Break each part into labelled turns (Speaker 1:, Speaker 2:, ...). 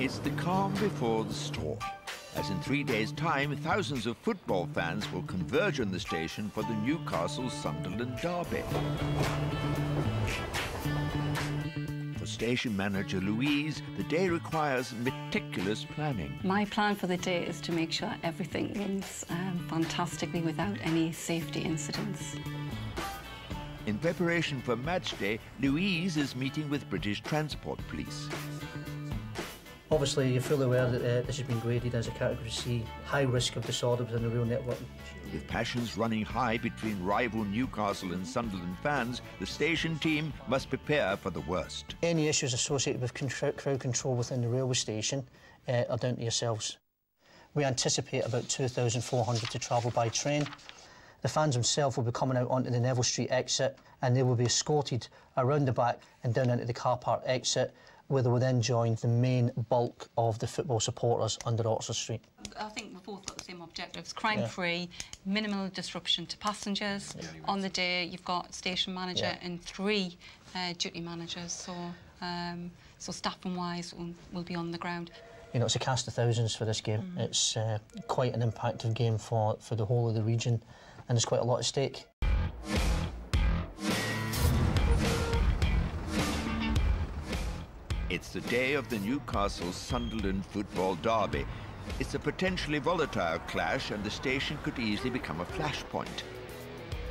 Speaker 1: It's the calm before the storm, as in 3 days' time, thousands of football fans will converge on the station for the Newcastle-Sunderland derby. For station manager Louise, the day requires meticulous planning.
Speaker 2: My plan for the day is to make sure everything runs fantastically without any safety incidents.
Speaker 1: In preparation for match day, Louise is meeting with British Transport Police.
Speaker 3: Obviously, you're fully aware that this has been graded as a Category C, high risk of disorder within the rail network.
Speaker 1: With passions running high between rival Newcastle and Sunderland fans, the station team must prepare for the worst.
Speaker 3: Any issues associated with crowd control within the railway station are down to yourselves. We anticipate about 2,400 to travel by train. The fans themselves will be coming out onto the Neville Street exit, and they will be escorted around the back and down into the car park exit, where they will then join the main bulk of the football supporters under Oxford Street.
Speaker 2: I think we've both got the same objectives: crime-free, minimal disruption to passengers. On the day, you've got station manager and 3 duty managers, so staffing-wise, will be on the ground.
Speaker 3: You know, it's a cast of thousands for this game. It's quite an impactful game for the whole of the region, and there's quite a lot at stake.
Speaker 1: It's the day of the Newcastle-Sunderland football derby. It's a potentially volatile clash, and the station could easily become a flashpoint.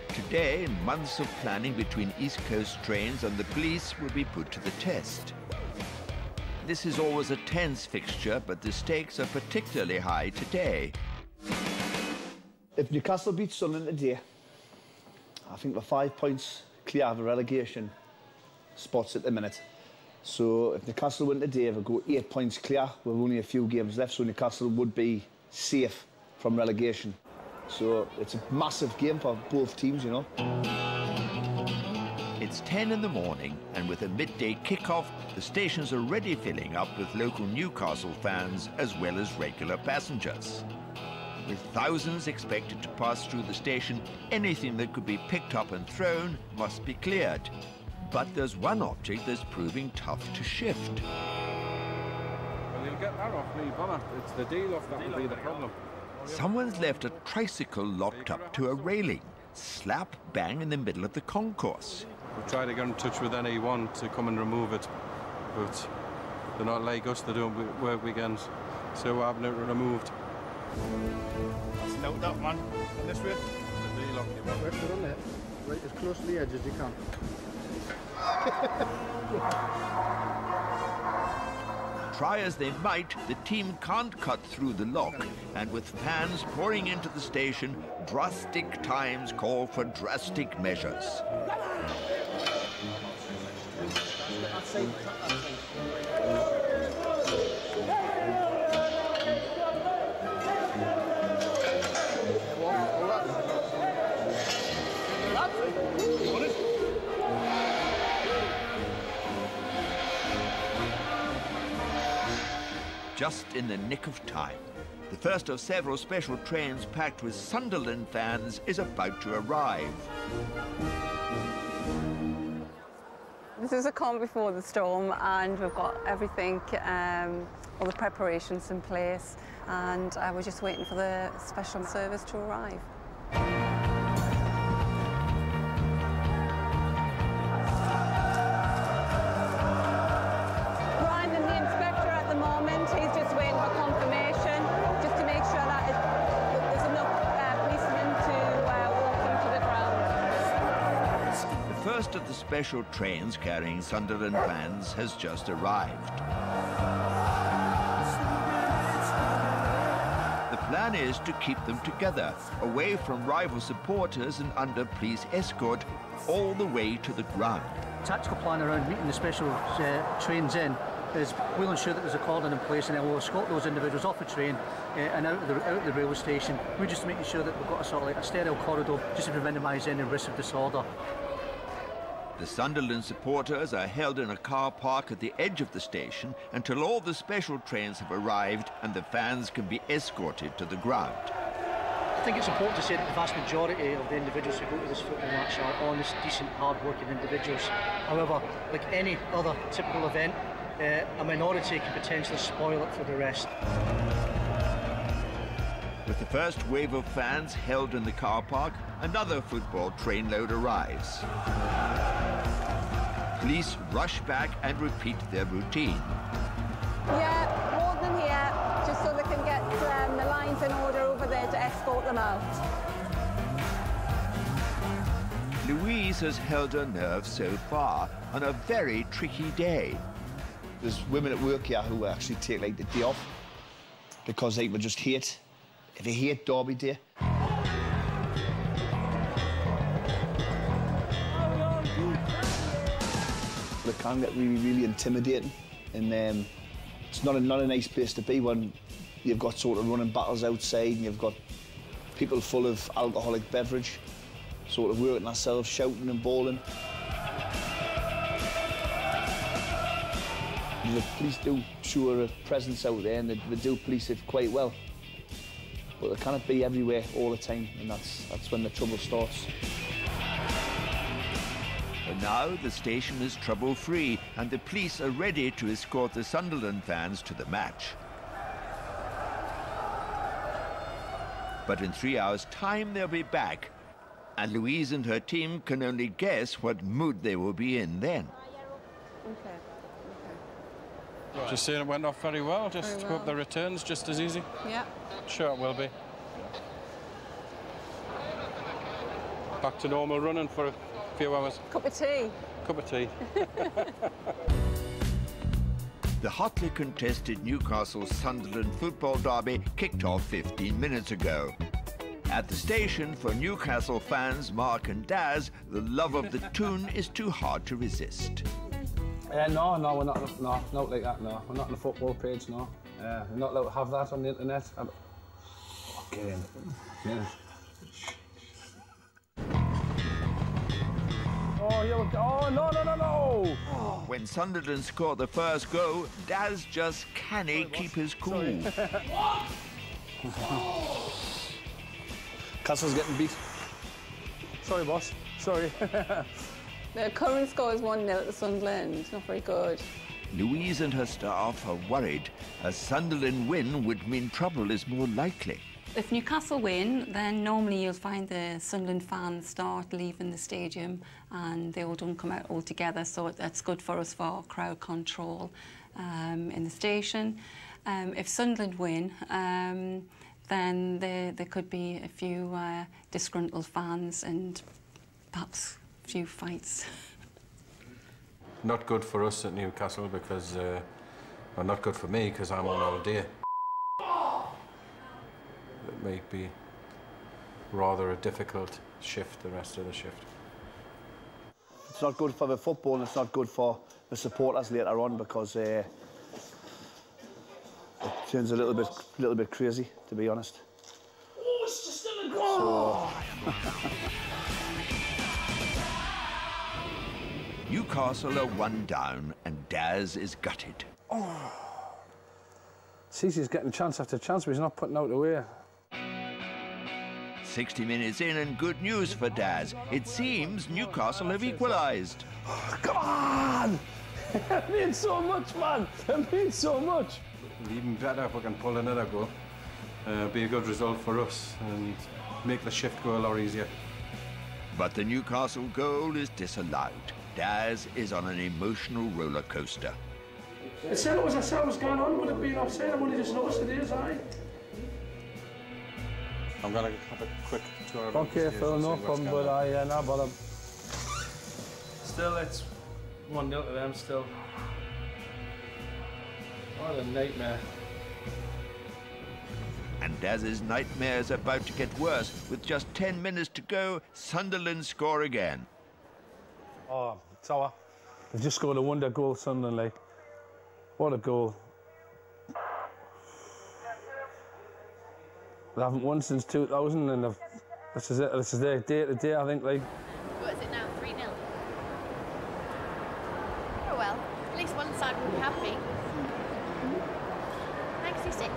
Speaker 1: Today, months of planning between East Coast trains and the police will be put to the test. This is always a tense fixture, but the stakes are particularly high today.
Speaker 4: If Newcastle beats Sunderland today, I think we're 5 points clear of the relegation spots at the minute. So if Newcastle win today, we'll go 8 points clear with only a few games left, so Newcastle would be safe from relegation. So it's a massive game for both teams, you know.
Speaker 1: It's 10 in the morning, and with a midday kick-off, the station's already filling up with local Newcastle fans as well as regular passengers. With thousands expected to pass through the station, anything that could be picked up and thrown must be cleared. But there's one object that's proving tough to shift.
Speaker 5: Well, you'll get that off me, Bonner. It's the deal off that will be the problem.
Speaker 1: Someone's left a tricycle locked up to a railing, slap bang in the middle of the concourse.
Speaker 5: We've tried to get in touch with anyone to come and remove it, but they're not like us, they're doing work weekends, so we're having it removed.
Speaker 6: That's note that one. And this way.
Speaker 5: The deal off you.
Speaker 6: Put on there. Right as close to the edge as you can.
Speaker 1: Try as they might, the team can't cut through the lock, and with fans pouring into the station, drastic times call for drastic measures. Just in the nick of time. The first of several special trains packed with Sunderland fans is about to arrive.
Speaker 2: This is a calm before the storm, and we've got everything, all the preparations in place, and we're just waiting for the special service to arrive.
Speaker 1: The first of the special trains carrying Sunderland fans has just arrived. The plan is to keep them together, away from rival supporters and under police escort, all the way to the ground.
Speaker 3: Tactical plan around meeting the special trains in is we'll ensure that there's a cordon in place, and then we'll escort those individuals off the train and out of the railway station. We're just making sure that we've got a sort of like a sterile corridor just to minimise any risk of disorder.
Speaker 1: The Sunderland supporters are held in a car park at the edge of the station until all the special trains have arrived and the fans can be escorted to the ground.
Speaker 3: I think it's important to say that the vast majority of the individuals who go to this football match are honest, decent, hard-working individuals. However, like any other typical event, a minority can potentially spoil it for the rest.
Speaker 1: With the first wave of fans held in the car park, another football trainload arrives. Police rush back and repeat their routine.
Speaker 7: Yeah, more than here, just so they can get the lines in order over there to escort them out.
Speaker 1: Louise has held her nerve so far on a very tricky day.
Speaker 4: There's women at work here who actually take like the day off because they would just hate. If they hate Derby Day. It can get really, really intimidating, and it's not a nice place to be when you've got sort of running battles outside and you've got people full of alcoholic beverage, sort of working ourselves, shouting and bawling. The police do show a presence out there, and they do police it quite well. But they cannot be everywhere all the time, and that's when the trouble starts.
Speaker 1: But now the station is trouble-free, and the police are ready to escort the Sunderland fans to the match. But in 3 hours' time, they'll be back, and Louise and her team can only guess what mood they will be in then.
Speaker 7: Okay.
Speaker 5: Just saying it went off very well. Just hope the return's just as easy.
Speaker 7: Yeah.
Speaker 5: Sure it will be. Back to normal running for a few hours.
Speaker 7: Cup of tea.
Speaker 5: Cup of tea.
Speaker 1: The hotly contested Newcastle-Sunderland football derby kicked off 15 minutes ago. At the station, for Newcastle fans Mark and Daz, the love of the tune is too hard to resist.
Speaker 8: No, we're not. No, not like that. No, we're not on the football page. No, we're not allowed to have that on the internet. Okay. Yeah. Oh, here we go. Oh, no!
Speaker 1: When Sunderland scored the first goal, Daz just can't keep his cool.
Speaker 8: Castle's getting beat. Sorry, boss. Sorry.
Speaker 7: The current score is 1-0 to Sunderland. Not very good.
Speaker 1: Louise and her staff are worried. A Sunderland win would mean trouble is more likely.
Speaker 2: If Newcastle win, then normally you'll find the Sunderland fans start leaving the stadium and they all don't come out all together, so that's good for us for crowd control in the station. If Sunderland win, then there could be a few disgruntled fans and perhaps a few fights.
Speaker 5: Not good for us at Newcastle because, well, not good for me because I'm on all day. It may be rather a difficult shift, the rest of the shift.
Speaker 4: It's not good for the football, and it's not good for the supporters later on because it turns a little bit crazy, to be honest.
Speaker 8: Oh, it's just still a goal!
Speaker 1: Newcastle are 1 down and Daz is gutted.
Speaker 8: Oh. Cece's getting chance after chance, but he's not putting out the way.
Speaker 1: 60 minutes in and good news for Daz. It seems Newcastle have equalised.
Speaker 8: Oh, come on! It means so much, man! It means so much!
Speaker 5: Even better if we can pull another goal. Be a good result for us and make the shift go a lot easier.
Speaker 1: But the Newcastle goal is disallowed. Daz is on an emotional roller coaster.
Speaker 8: I said it was I said it was going on, would it be offside? I've only just noticed it is, aye.
Speaker 5: I'm going to have a quick tour of
Speaker 8: Okay, Phil, no problem, but I no bother.
Speaker 6: Still, it's 1-0 to them still. What a nightmare.
Speaker 1: And Daz's nightmare is about to get worse. With just 10 minutes to go, Sunderland score again.
Speaker 8: Oh, Tower. They've just scored a wonder goal, Sunderland, like. What a goal. They haven't won since 2000, and this is it. This is their day to day, I think, like.
Speaker 9: What is it now, 3-0? Oh well, at least one side will be happy. Thanks, you sit.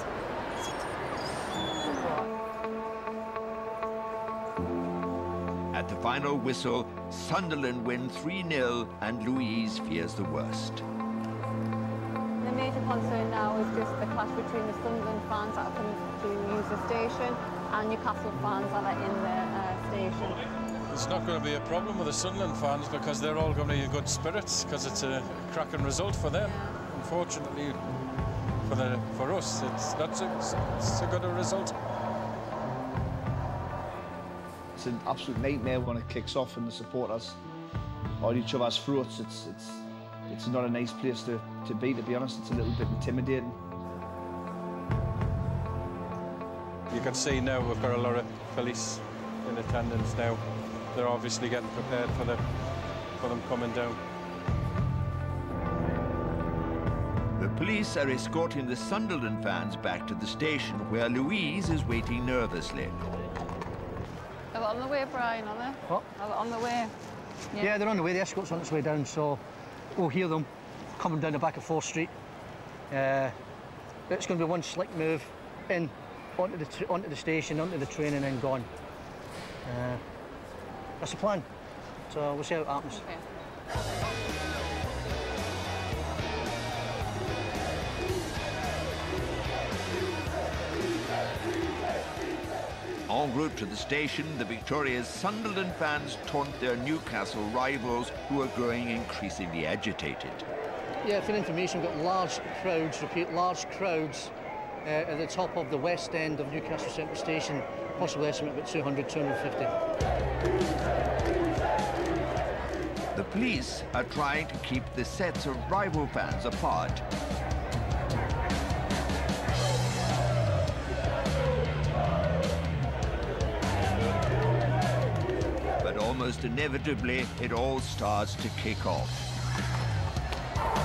Speaker 1: At the final whistle, Sunderland win 3-0 and Louise fears the worst.
Speaker 7: major concern now is just the clash between the Sunderland fans that are coming to use the station and Newcastle fans that are in the station.
Speaker 5: It's not going to be a problem with the Sunderland fans because they're all going to be in good spirits because it's a cracking result for them. Unfortunately, for us, it's not it's a good result.
Speaker 4: It's an absolute nightmare when it kicks off and the supporters are on each other's throats. It's not a nice place to be honest. It's a little bit intimidating.
Speaker 5: You can see now we've got a lot of police in attendance now. They're obviously getting prepared for them coming down.
Speaker 1: The police are escorting the Sunderland fans back to the station where Louise is waiting nervously.
Speaker 7: Are they on the way, Brian, are they?
Speaker 3: What?
Speaker 7: Are they on the way?
Speaker 3: Yeah, they're on the way. The escort's on its way down, so we'll hear them coming down the back of 4th Street. It's going to be one slick move in onto the station, onto the train, and then gone. That's the plan. So we'll see how it happens.
Speaker 7: Okay.
Speaker 1: En route to the station, the victorious Sunderland fans taunt their Newcastle rivals who are growing increasingly agitated.
Speaker 3: Yeah, for information, we've got large crowds, repeat, large crowds at the top of the west end of Newcastle Central Station, possible estimate about 200, 250.
Speaker 1: The police are trying to keep the sets of rival fans apart. But almost inevitably, it all starts to kick off.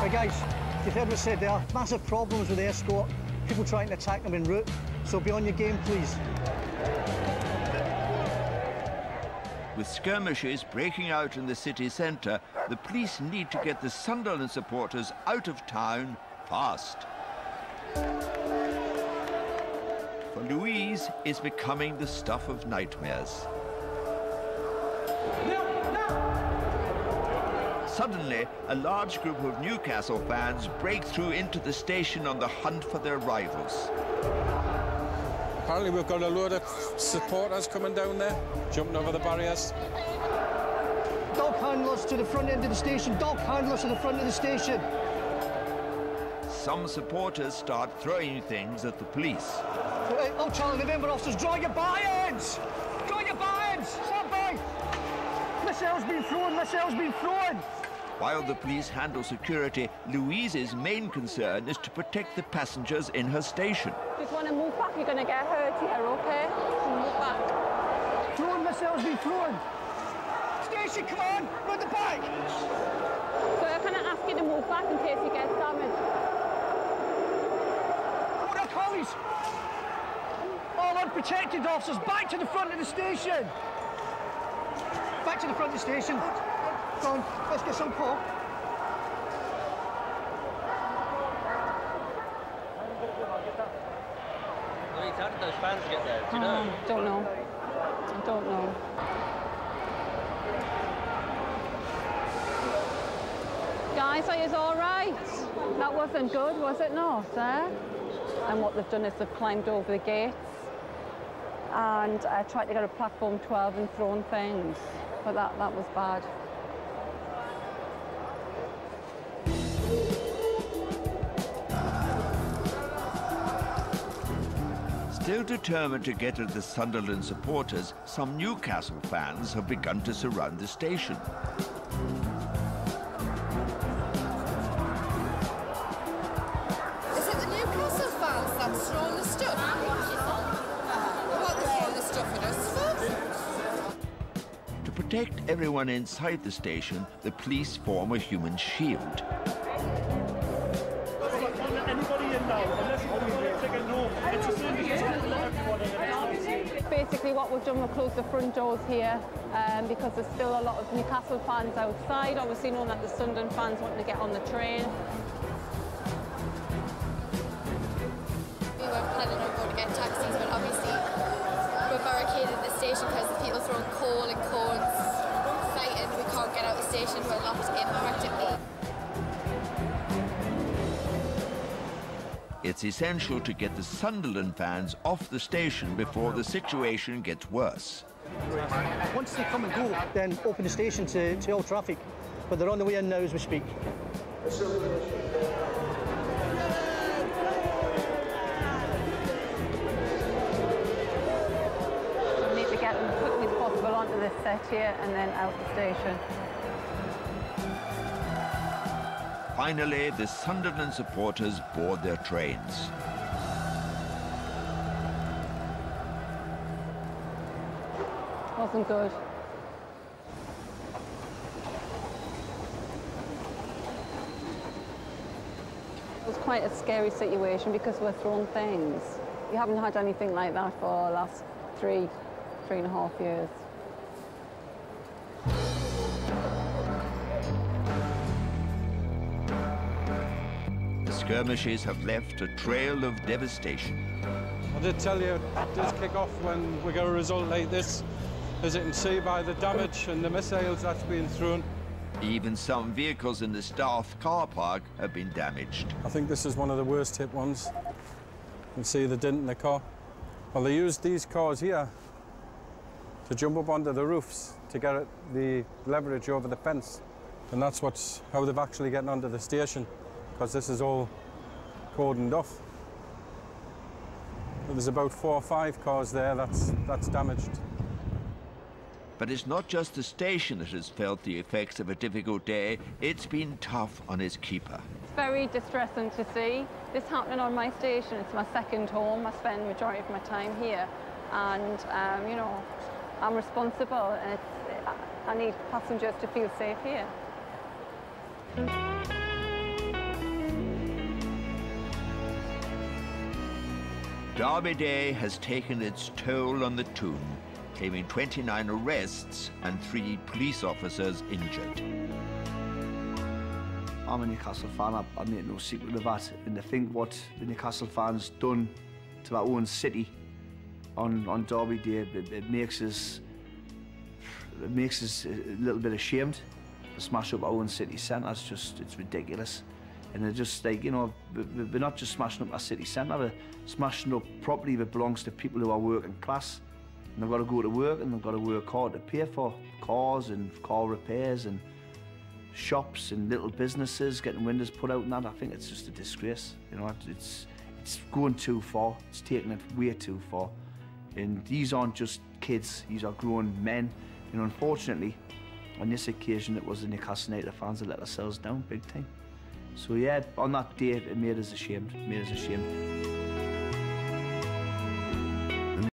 Speaker 3: Right, guys, you've heard what I said, there are massive problems with the escort, people trying to attack them en route, so be on your game, please.
Speaker 1: With skirmishes breaking out in the city centre, the police need to get the Sunderland supporters out of town fast. For Louise, it's becoming the stuff of nightmares. Suddenly, a large group of Newcastle fans break through into the station on the hunt for their rivals.
Speaker 5: Apparently we've got a load of supporters coming down there, jumping over the barriers.
Speaker 3: Dog handlers to the front end of the station, dog handlers to the front of the station.
Speaker 1: Some supporters start throwing things at the police.
Speaker 3: Oh, Charlie, November officers, draw your buy-ins! Draw your buy-ins! Stand by! Missiles been thrown, missiles been thrown!
Speaker 1: While the police handle security, Louise's main concern is to protect the passengers in her station.
Speaker 7: Just want to move back, you're going to get hurt here, okay? Move back.
Speaker 3: Thrown, missiles been thrown! Station, come on, run the back!
Speaker 7: So can I ask you to move back in case you get damaged?
Speaker 3: Order collies! All unprotected officers, back to the front of the station! Back to the front of the station. Go on, let's get some call.
Speaker 10: How did those fans get there? Do you know?
Speaker 7: Don't know. I don't know. Guys, are you all right? That wasn't good, was it not, eh? And what they've done is they've climbed over the gates and tried to get a platform 12 and thrown things. But that was bad.
Speaker 1: Still determined to get at the Sunderland supporters, some Newcastle fans have begun to surround the station.
Speaker 11: Is it the Newcastle fans that's throwing the stuff? What, they're throwing the stuff at us for?
Speaker 1: To protect everyone inside the station, the police form a human shield.
Speaker 7: Basically what we've done, we've closed the front doors here because there's still a lot of Newcastle fans outside, obviously knowing that the Sunderland fans want to get on the train.
Speaker 9: We were planning on going to get taxis, but obviously we're barricaded at the station because the people throwing coal and cones, fighting. We can't get out of the station, we're locked in practically.
Speaker 1: It's essential to get the Sunderland fans off the station before the situation gets worse.
Speaker 3: Once they come and go, then open the station to all traffic. But they're on the way in now as we speak.
Speaker 7: We need to get them as quickly as possible onto this set here and then out the station.
Speaker 1: Finally, the Sunderland supporters board their trains.
Speaker 7: Wasn't good. It was quite a scary situation because we're thrown things. We haven't had anything like that for the last three and a half years.
Speaker 1: The skirmishes have left a trail of devastation.
Speaker 5: I did tell you, it does kick off when we get a result like this, as you can see by the damage and the missiles that's been thrown.
Speaker 1: Even some vehicles in the staff car park have been damaged.
Speaker 5: I think this is one of the worst hit ones. You can see the dent in the car. Well, they used these cars here to jump up onto the roofs to get the leverage over the fence. And that's how they've actually gotten onto the station, because this is all cordoned off. There's about 4 or 5 cars there that's damaged.
Speaker 1: But it's not just the station that has felt the effects of a difficult day. It's been tough on its keeper.
Speaker 7: It's very distressing to see this happening on my station. It's my second home. I spend the majority of my time here. And, you know, I'm responsible. And I need passengers to feel safe here.
Speaker 1: Derby Day has taken its toll on the Toon, claiming 29 arrests and 3 police officers injured.
Speaker 4: I'm a Newcastle fan, I make no secret of that. And I think what the Newcastle fans done to our own city on Derby Day, it makes us a little bit ashamed to smash up our own city centre. It's ridiculous. And they're just like, you know, we're not just smashing up our city centre, we're smashing up property that belongs to people who are working class. And they've got to go to work and they've got to work hard to pay for cars and car repairs and shops and little businesses getting windows put out and that. I think it's just a disgrace. You know, it's going too far. It's taking it way too far. And these aren't just kids, these are grown men. And unfortunately, on this occasion, it was the Newcastle United fans that let ourselves down big time. So yeah, on that day, it made us ashamed.